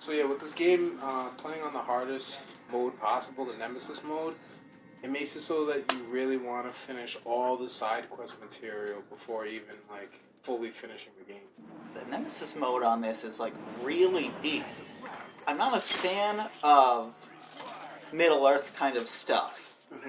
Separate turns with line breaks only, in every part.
So yeah, with this game, playing on the hardest mode possible, the Nemesis mode, it makes it so that you really want to finish all the side quest material before even like fully finishing the game.
The Nemesis mode on this is like really deep. I'm not a fan of Middle Earth kind of stuff.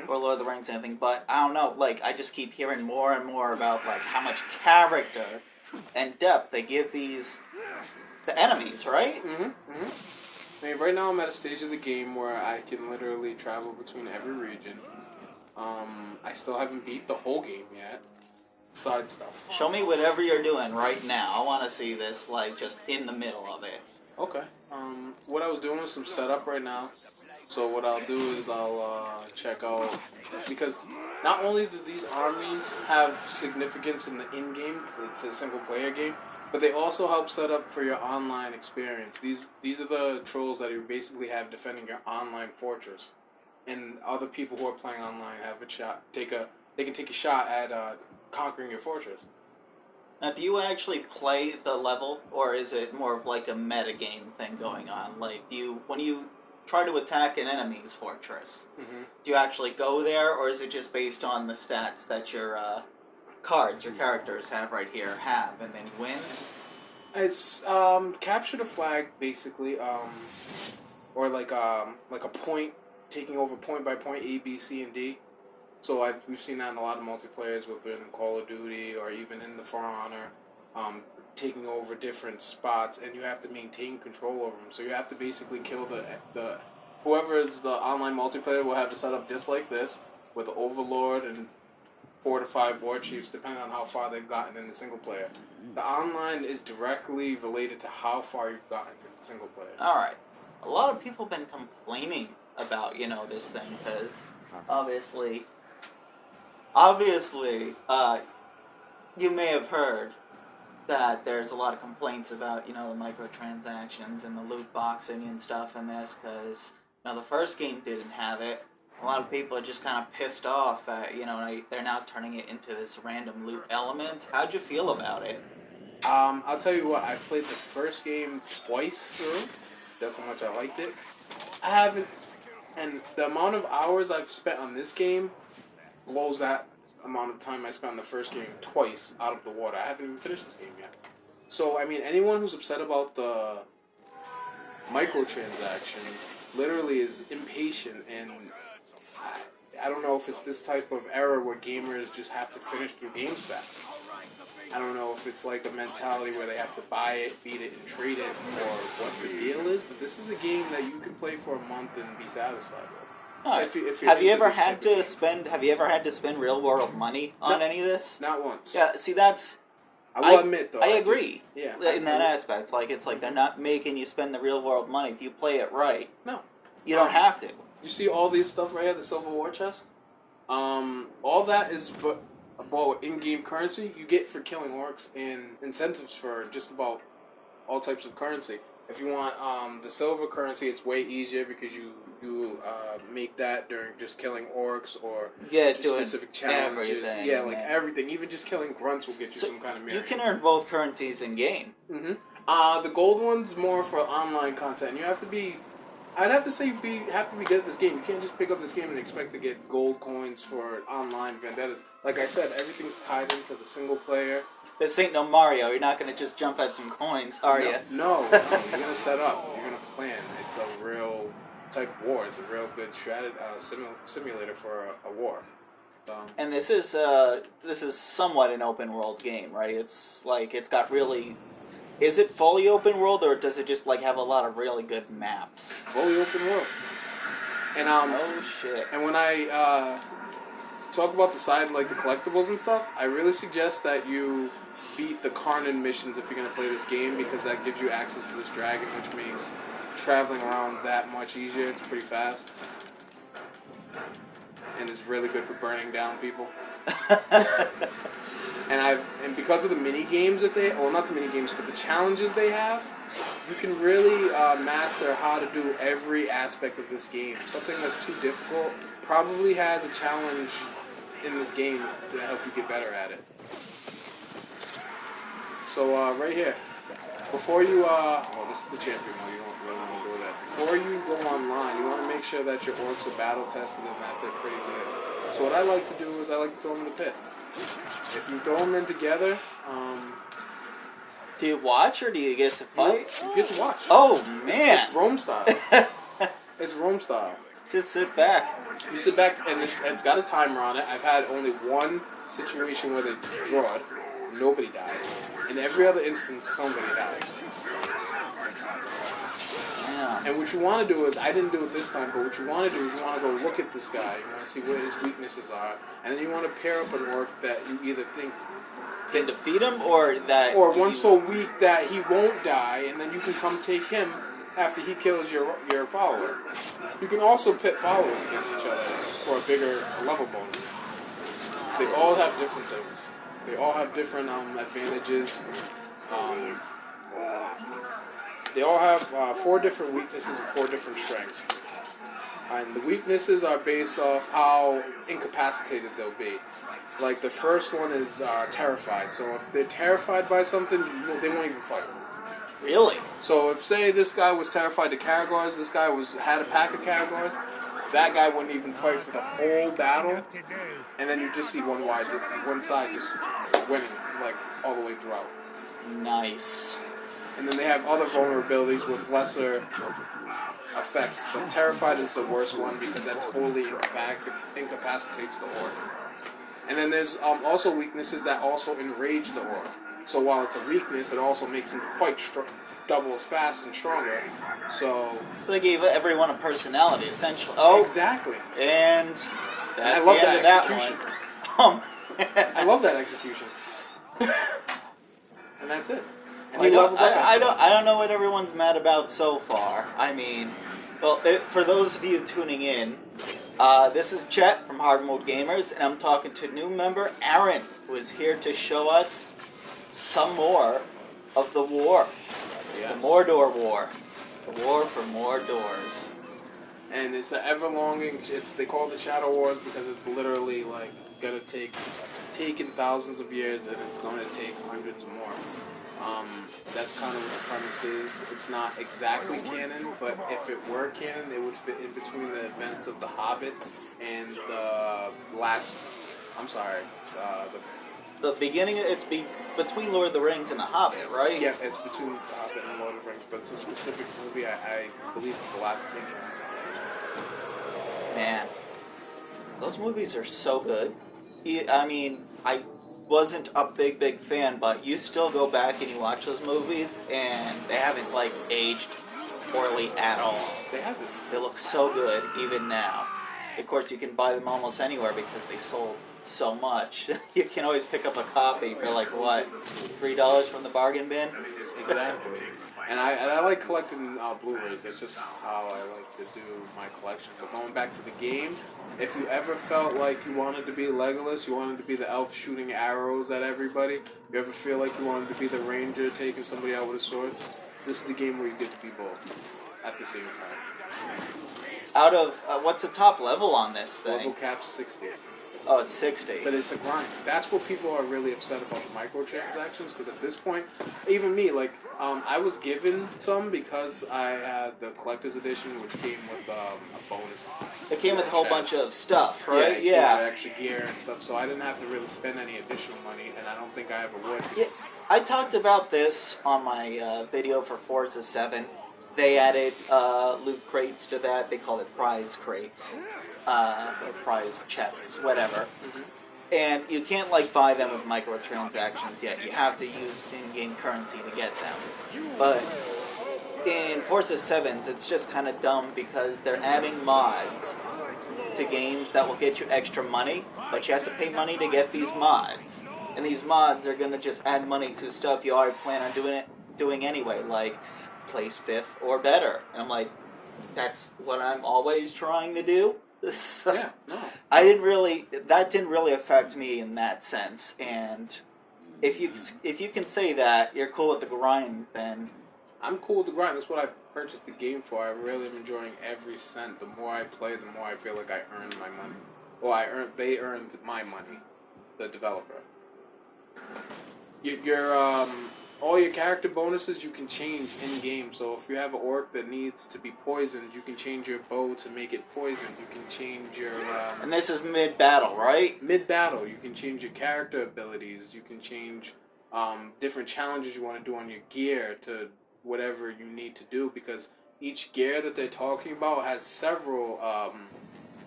Or Lord of the Rings, anything, but I don't know, like, I just keep hearing more and more about, like, how much character and depth they give the enemies, right?
I mean, right now I'm at a stage of the game where I can literally travel between every region. I still haven't beat the whole game yet. Side stuff.
Show me whatever you're doing right now. I want to see this, like, just in the middle of it.
Okay. What I was doing was some setup right now. So what I'll do is I'll check out, because not only do these armies have significance in the in-game, it's a single-player game, but they also help set up for your online experience. These are the trolls that you basically have defending your online fortress, and other people who are playing online have a shot. They can take a shot at conquering your fortress.
Now, do you actually play the level, or is it more of like a metagame thing going on? Like, when you try to attack an enemy's fortress, do you actually go there, or is it just based on the stats that your cards, your characters have right here, and then you win?
It's capture the flag, basically, or like a point, taking over point by point, A, B, C, and D. So we've seen that in a lot of multiplayers, whether in Call of Duty or even in the For Honor, taking over different spots, and you have to maintain control over them. So you have to basically kill the whoever is the online multiplayer will have a setup just like this, with the Overlord and 4 to 5 war chiefs, depending on how far they've gotten in the single player. The online is directly related to how far you've gotten in the single player.
All right, a lot of people have been complaining about this thing because obviously, you may have heard that there's a lot of complaints about, the microtransactions and the loot boxing and stuff in this, because, the first game didn't have it. A lot of people are just kind of pissed off that, they're now turning it into this random loot element. How'd you feel about it?
I'll tell you what, I played the first game twice through. That's how much I liked it. I haven't, and the amount of hours I've spent on this game blows that amount of time I spent on the first game twice out of the water. I haven't even finished this game yet. So, I mean, anyone who's upset about the microtransactions literally is impatient, and I don't know if it's this type of era where gamers just have to finish through games fast. I don't know if it's like a mentality where they have to buy it, beat it, and trade it, or what the deal is, but this is a game that you can play for a month and be satisfied with.
Right. Have you ever had to spend real world money on any of this?
Not once.
Yeah, see, that's.
I will admit, though.
I agree.
Yeah.
In that aspect, it's like they're not making you spend the real world money. If you play it right,
no,
you don't have to.
You see all these stuff right here, the silver war chest. All that is about in-game currency you get for killing orcs, and incentives for just about all types of currency. If you want the silver currency, it's way easier because you make that during just killing orcs or just specific challenges. Everything. Even just killing grunts will get you some kind of mirror.
You can earn both currencies in game.
The gold one's more for online content. You have to be. I'd have to say you have to be good at this game. You can't just pick up this game and expect to get gold coins for online vendettas. Like I said, everything's tied into the single player.
This ain't no Mario. You're not going to just jump at some coins, are you?
No. You're going to set up. You're going to plan. It's a real type of war. It's a real good simulator for a war.
And this is somewhat an open world game, right? It's like it's got really. Is it fully open world, or does it just have a lot of really good maps?
Fully open world. And
oh shit.
And when I talk about the side, the collectibles and stuff, I really suggest that you beat the Karnan missions if you're going to play this game, because that gives you access to this dragon, which makes traveling around that much easier. It's pretty fast. And it's really good for burning down people. And because of the mini games that not the mini games, but the challenges they have, you can really master how to do every aspect of this game. Something that's too difficult probably has a challenge in this game to help you get better at it. So right here, before you, this is the champion mode. really want to go there. Before you go online, you want to make sure that your orcs are battle tested and that they're pretty good. So what I like to do is I like to throw them in the pit. If you throw them in together,
do you watch or do you get to fight?
You get to watch.
Oh man,
it's Rome style. It's Rome style.
Just sit back.
You sit back, and it's got a timer on it. I've had only one situation where they drawed, nobody died. In every other instance, somebody dies.
Yeah.
And what you want to do is, I didn't do it this time, but what you want to do is you want to go look at this guy. You want to see what his weaknesses are, and then you want to pair up an orc that you either think
can defeat him, or that
one so weak that he won't die, and then you can come take him after he kills your follower. You can also pit followers against each other for a bigger level bonus. They all have different things. They all have different advantages. They all have 4 different weaknesses and 4 different strengths. And the weaknesses are based off how incapacitated they'll be. Like the first one is terrified. So if they're terrified by something, they won't even fight.
Really?
So if, say, this guy was terrified of Caragors, this guy had a pack of Caragors, that guy wouldn't even fight for the whole battle, and then you just see one side just winning, like, all the way throughout.
Nice.
And then they have other vulnerabilities with lesser effects, but terrified is the worst one because that totally incapacitates the orc. And then there's also weaknesses that also enrage the orc. So while it's a weakness, it also makes him fight double as fast and stronger. So
they gave everyone a personality, essentially. Oh,
exactly.
And that's
I love
the end
that
of
execution.
That one.
I love that execution. And that's it. And
I don't know what everyone's mad about so far. I mean, well, for those of you tuning in, this is Chet from Hard Mode Gamers, and I'm talking to new member Aaron, who is here to show us some more of the war. Yes. The Mordor War. The war for more doors.
And it's an ever-longing, they call it the Shadow Wars because it's literally like taken thousands of years and it's going to take hundreds more. That's kind of what the premise is. It's not exactly canon, but if it were canon, it would fit in between the events of The Hobbit and the
the beginning, it's between Lord of the Rings and The Hobbit, right?
Yeah, it's between The Hobbit and Lord of the Rings, but it's a specific movie. I believe it's The Last Kingdom.
Man, those movies are so good. I mean, I wasn't a big fan, but you still go back and you watch those movies, and they haven't, like, aged poorly at all.
They haven't.
They look so good, even now. Of course, you can buy them almost anywhere because they sold so much. You can always pick up a copy for, like, what, $3 from the bargain bin?
Exactly. And I like collecting Blu-rays. That's just how I like to do my collection. But going back to the game, if you ever felt like you wanted to be Legolas, you wanted to be the elf shooting arrows at everybody, you ever feel like you wanted to be the ranger taking somebody out with a sword, this is the game where you get to be both at the same time.
Out of, what's the top level on this thing?
Level cap's 60.
Oh, it's 60.
But it's a grind. That's what people are really upset about, the microtransactions, because at this point, even me, like, I was given some because I had the collector's edition, which came with a bonus.
It came with a whole bunch of stuff, right?
Yeah. Extra gear and stuff, so I didn't have to really spend any additional money, and I don't think I ever would.
Yeah, I talked about this on my video for Forza 7. They added loot crates to that. They call it prize crates. Or prize chests, whatever. Mm-hmm. And you can't, like, buy them with microtransactions yet. You have to use in-game currency to get them. But in Forza 7's, it's just kind of dumb because they're adding mods to games that will get you extra money, but you have to pay money to get these mods. And these mods are going to just add money to stuff you already plan on doing anyway, like place 5th or better. And I'm like, that's what I'm always trying to do. So
yeah, no.
That didn't really affect me in that sense. And if you can say that you're cool with the grind, then
I'm cool with the grind. That's what I purchased the game for. I really am enjoying every cent. The more I play, the more I feel like I earned my money. Well, they earned my money, the developer. all your character bonuses you can change in game. So if you have an orc that needs to be poisoned, you can change your bow to make it poisoned. You can change your
and this is mid-battle, right?
mid-battle. You can change your character abilities. You can change different challenges you want to do on your gear to whatever you need to do, because each gear that they're talking about has several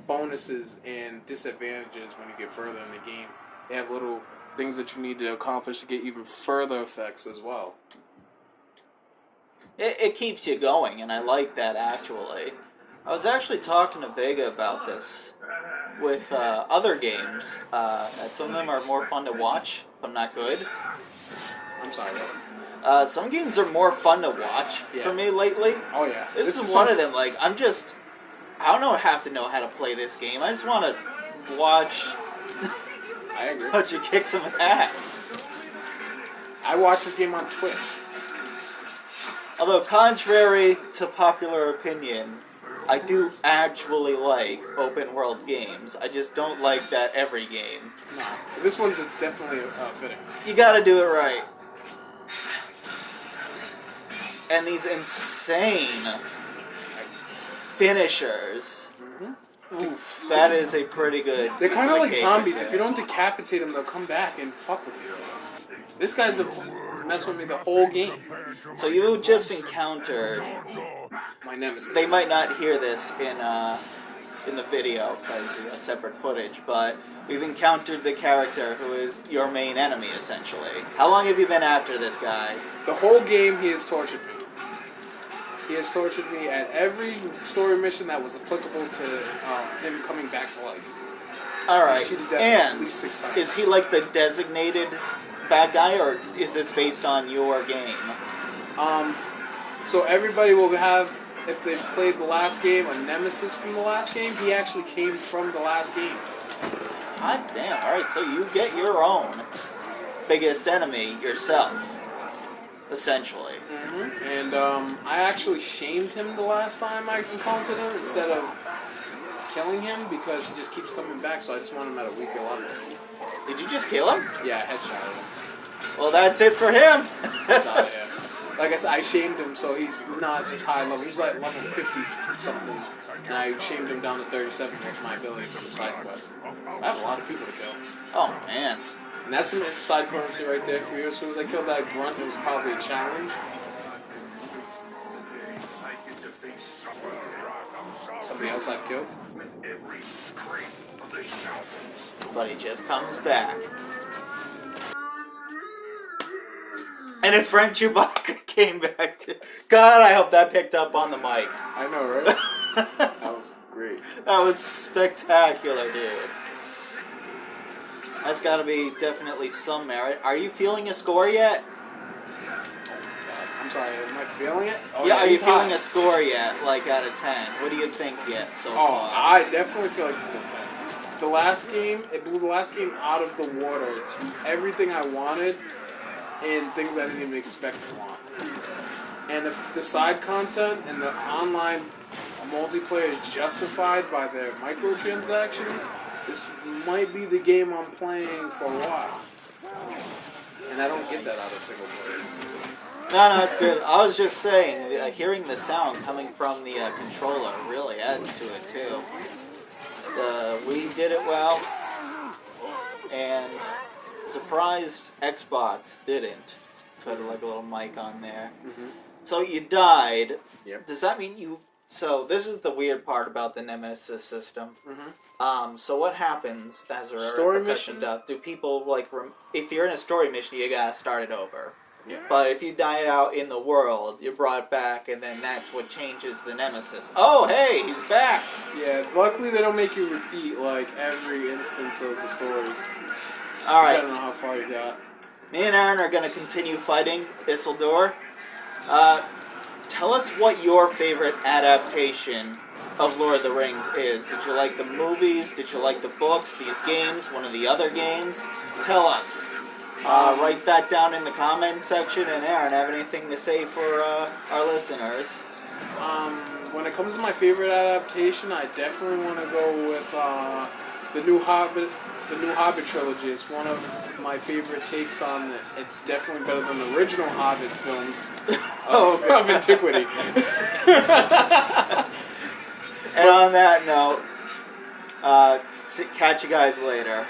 bonuses and disadvantages when you get further in the game. They have little things that you need to accomplish to get even further effects as well.
It keeps you going, and I like that, actually. I was actually talking to Vega about this with other games. That some of them are more fun to watch, but not good.
I'm sorry.
Some games are more fun to watch for me lately.
Oh, yeah.
This is one of them. Like, I don't have to know how to play this game. I just want to watch...
I agree.
Watch you kick some ass.
I watch this game on Twitch.
Although, contrary to popular opinion, I do actually like open world games. I just don't like that every game.
No. This one's definitely fitting.
You gotta do it right. And these insane finishers. Oof, that is a pretty good...
They're kind of like zombies. If you don't decapitate them, they'll come back and fuck with you. This guy's been messing with me the whole game.
So you just encountered...
My nemesis.
They might not hear this in the video, because we have separate footage, but we've encountered the character who is your main enemy, essentially. How long have you been after this guy?
The whole game, he has tortured me. He has tortured me at every story mission that was applicable to him coming back to life.
Alright,
at least 6 times.
Is he like the designated bad guy, or is this based on your game?
So everybody will have, if they've played the last game, a nemesis from the last game. He actually came from the last game.
God damn, alright, so you get your own biggest enemy yourself, essentially.
Mm-hmm. And I actually shamed him the last time I encountered him instead of killing him, because he just keeps coming back, so I just want him at a weaker level.
Did you just kill him?
Yeah, I headshot him.
Well, that's it for him.
Yeah. Like I said, I shamed him, so he's not as high level. He's like level 50 something, and I shamed him down to 37 with my ability for the side quest. I have a lot of people to kill.
Oh, man.
And that's some side currency right there for you. As soon as I killed that grunt, it was probably a challenge. Somebody else I've killed.
But he just comes back. And it's Frank Chewbacca came back to... God, I hope that picked up on the mic.
I know, right? That was great.
That was spectacular, dude. That's gotta be definitely some merit. Are you feeling a score yet?
I'm sorry, am I feeling it? Oh,
yeah, are you feeling
high.
a score yet, like out of 10? What do you think yet so far?
I definitely feel like this is a 10. The last game, it blew the last game out of the water. It's everything I wanted and things I didn't even expect to want. And if the side content and the online multiplayer is justified by their microtransactions, this might be the game I'm playing for a while. And I don't get that out of single players.
No, it's good. I was just saying, hearing the sound coming from the controller really adds to it, too. We did it well, and surprised Xbox didn't. Put like a little mic on there.
Mm-hmm.
So you died.
Yep.
Does that mean you... So this is the weird part about the Nemesis system.
Mm-hmm.
So what happens as a
story
repercussion?
mission?
Do people, like... if you're in a story mission, you gotta start it over.
Yeah.
But if you die out in the world, you're brought back, and then that's what changes the Nemesis. Oh, hey, he's back!
Yeah, luckily they don't make you repeat, like, every instance of the stories.
Alright.
I don't know how far you got.
Me and Aaron are going to continue fighting Isildur. Tell us what your favorite adaptation of Lord of the Rings is. Did you like the movies? Did you like the books? These games? One of the other games? Tell us. Write that down in the comment section. And Aaron, have anything to say for our listeners?
When it comes to my favorite adaptation, I definitely want to go with the new Hobbit the new Hobbit trilogy. It's one of my favorite takes on it. It's definitely better than the original Hobbit films of antiquity.
And on that note, catch you guys later.